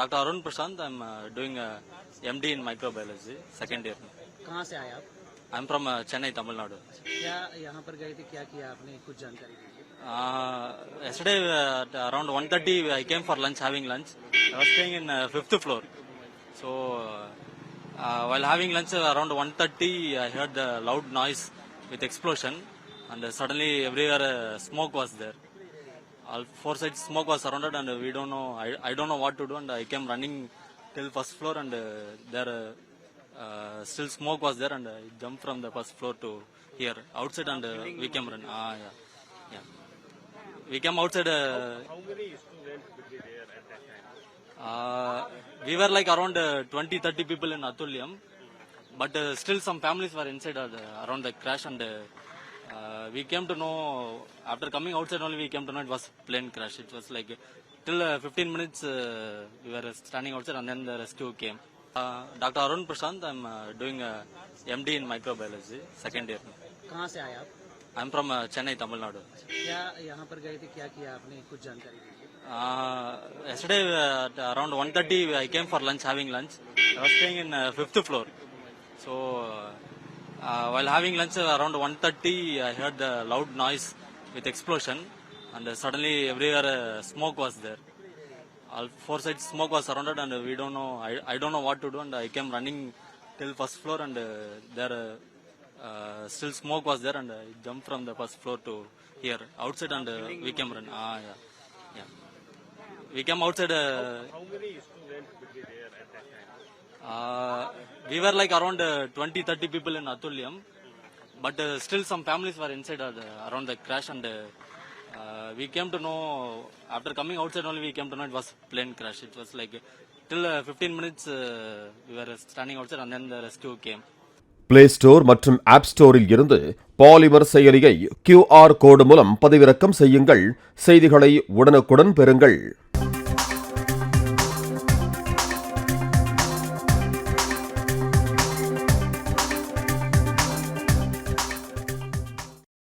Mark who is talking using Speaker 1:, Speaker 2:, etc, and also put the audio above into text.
Speaker 1: Dr. Arun Prashant. I'm doing MD in microbiology, second year.
Speaker 2: कहाँ से आए आप?
Speaker 1: I'm from Chennai, Tamil Nadu.
Speaker 2: क्या यहाँ पर गए थे, क्या किया आपने, कुछ जानकारी दीजिए।
Speaker 1: Yesterday at around 1:30 I came for lunch, having lunch. I was staying in 5th floor. So while having lunch around 1:30 I heard the loud noise with explosion, and suddenly everywhere smoke was there. All four sides smoke was surrounded, and we don't know. I don't know what to do, and I came running till first floor, and there still smoke was there, and I jumped from the first floor to here outside, and we came run. Yeah. We came outside.
Speaker 3: How many students would be there at that time?
Speaker 1: We were like around 20-30 people in Atulyam, but still some families were inside around the crash, and we came to know after coming outside only. We came to know it was plane crash. It was like till 15 minutes we were standing outside, and then the rescue came. Dr. Arun Prashant. I'm doing MD in microbiology, second year.
Speaker 2: कहाँ से आए आप?
Speaker 1: I'm from Chennai, Tamil Nadu.
Speaker 2: क्या यहाँ पर गए थे, क्या किया आपने, कुछ जानकारी दीजिए।
Speaker 1: Yesterday at around 1:30 I came for lunch, having lunch. I was staying in 5th floor. So while having lunch around 1:30 I heard the loud noise with explosion, and suddenly everywhere smoke was there. All four sides smoke was surrounded, and we don't know. I don't know what to do, and I came running till first floor, and there still smoke was there, and I jumped from the first floor to here outside, and we came run. Yeah. We came outside.
Speaker 3: How many students would be there at that time?
Speaker 1: We were like around 20-30 people in Atulyam, but still some families were inside around the crash, and we came to know after coming outside only. We came to know it was plane crash. It was like till 15 minutes we were standing outside, and then the rescue came.
Speaker 4: Play store மற்றும் app ஸ்டோரில் இருந்து polymer செயலியை QR கோடு மூலம் பதிவிறக்கம் செய்யுங்கள். செய்திகளை உடனுக்குடன் பெறுங்கள்.